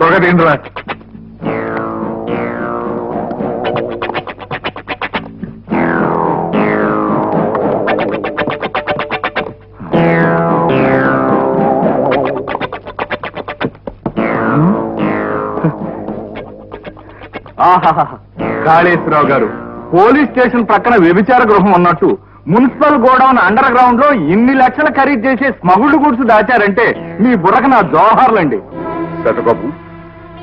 త్వరగా తిండిరా. కాళేశ్వరరావు గారు, police station ప్రక్కన వ్యభిచార గృహం ఉన్నట్టు మున్సిపల్ గోడౌన్ అండర్ గ్రౌండ్ లో ఇన్ని లక్షల ఖరీదు చేసే స్మగుళ్ళు గుడ్స్ దాచారంటే మీ బుర్రకు నా జోహార్లండి. శతబాబు,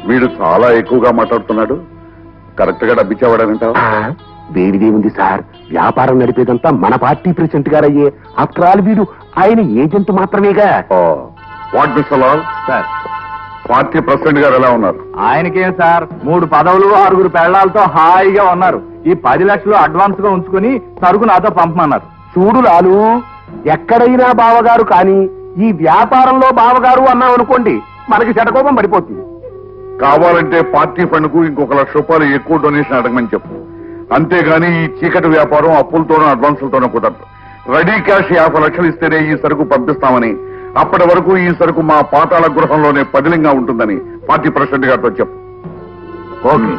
వీడు చాలా ఎక్కువగా మాట్లాడుతున్నాడు. కరెక్ట్ గా డబ్బిచ్చేవాడనంటావు? వేడిదేముంది సార్, వ్యాపారం నడిపేదంతా మన పార్టీ ప్రెసిడెంట్ గారయ్యే. ఆఫ్టర్ ఆల్ వీడు ఆయన ఏజెంట్ మాత్రమేగా. What mister Lal sir, party president గారు ఎలా ఉన్నారు? ఆయనకేం సార్, 3 పదవులు 6 పెళ్లాలతో హాయిగా ఉన్నారు. ఈ 10 లక్షలు అడ్వాన్స్ గా ఉంచుకుని సరుకు నాతో పంపమన్నారు. చూడు లాలు, ఎక్కడైనా బావగారు కానీ ఈ వ్యాపారంలో బావగారు అన్నామనుకోండి మనకి శటకోపం పడిపోతుంది. కావాలంటే పార్టీ ఫండ్ కు ఇంకొక ₹1,00,000 ఎక్కువ డొనేషన్ అడగమని చెప్పు. అంతేగాని ఈ చీకటి వ్యాపారం అప్పులతోనూ అడ్వాన్సులతోనూ కుదరదు. రెడీ క్యాష్ 50 లక్షలు ఇస్తేనే ఈ సరుకు పంపిస్తామని, అప్పటి వరకు ఈ సరుకు మా పాతాళ గృహంలోనే పదిలంగా ఉంటుందని పార్టీ ప్రెసిడెంట్ గారితో చెప్పు. ఓకే.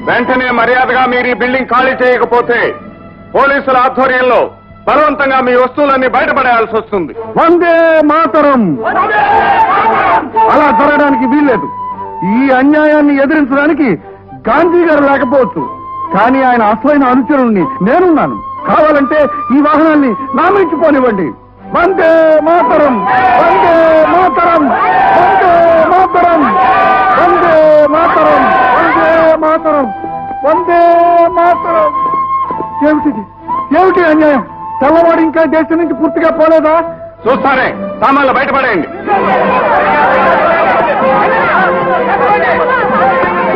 వెంటనే మర్యాదగా మీరు ఈ బిల్డింగ్ ఖాళీ చేయకపోతే పోలీసుల ఆధ్వర్యంలో బలవంతంగా మీ వస్తువులన్నీ బయటపడేయాల్సి వస్తుంది. వందే మాతరం. అలా జరగడానికి వీల్లేదు. ఈ అన్యాయాన్ని ఎదిరించడానికి గాంధీ గారు లేకపోవచ్చు, కానీ ఆయన అసలైన అనుచరుణ్ణి నేనున్నాను. కావాలంటే ఈ వాహనాన్ని నామించుకోనివ్వండి. వందే మాతరం, వందే మాతరం, వందే మాతరం, వందే మాతరం, వందే మాతరం, వందే మాతరం. ఏమిటిది? ఏమిటి అన్యాయం? తెల్లవాడు ఇంకా దేశం నుంచి పూర్తిగా పోలేదా? చూస్తానే, సామాన్లు బయటపడేయండి.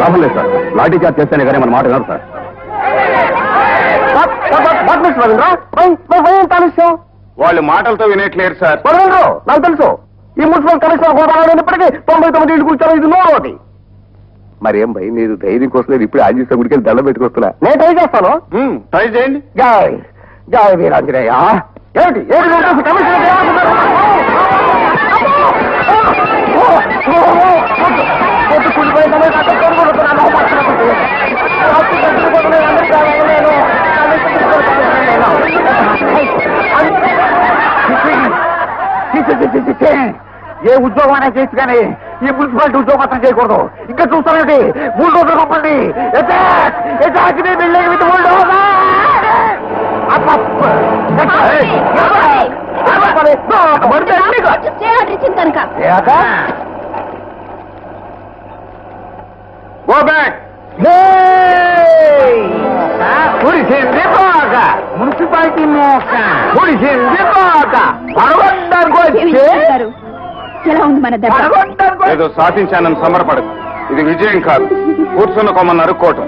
లాభం లేదు సార్, లాఠీ చార్జ్ చేస్తేనే కానీ మన మాట కాదు సార్. వాళ్ళు మాటలతో వినేట్లేరు సార్. నాకు తెలుసు, ఈ మున్సిపల్ కమిషనర్ గోదావరి ఇప్పటికీ 99 ఇళ్ళు కూర్చోరు. ఇది నోటి మరేం భయం లేదు. ధైర్యం కోసం నేను ఇప్పుడు ఆంజనేయ గుడికి దండం పెట్టుకొస్తున్నా. నేను ట్రై చేస్తాను. ట్రై చేయండి. జై జై వీరాంజనేయ. ఏమిటి కమిషనర్ ఏ ఉద్యోగమైనా చేసి కానీ ఈ మున్సిపాలిటీ ఉద్యోగం మాత్రం చేయకూడదు. ఇంకా చూస్తానండి, 3 రోజులు పంపండి. Building with go back. పుడిసింది బాగా మున్సిపాలిటీ మోక, పుడిసింది బాగా ఎలా ఉంది మన ఏదో సాధించానని సమరపడదు. ఇది విజయం కాదు, కూర్చున్న కొమ్మని నరుక్కోవటం.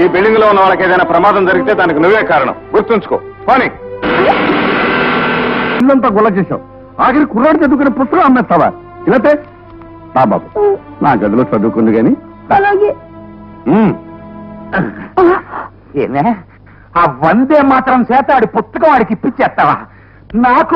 ఈ బిల్డింగ్ లో ఉన్న వాళ్ళకి ఏదైనా ప్రమాదం జరిగితే దానికి నువ్వే కారణం. గుర్తుంచుకో. పని ఇల్లంతా గుల్ల చేశావు. ఆఖరి కుర్రాడు చదువుకునే పుస్తకం అమ్మేస్తావా? ఇలాతే నా బాబు నా గదిలో చదువుకుంది గాని ఆ వందే మాత్రం చేత ఆడి పుస్తకం వాడికి ఇప్పించేస్తావా? నాకు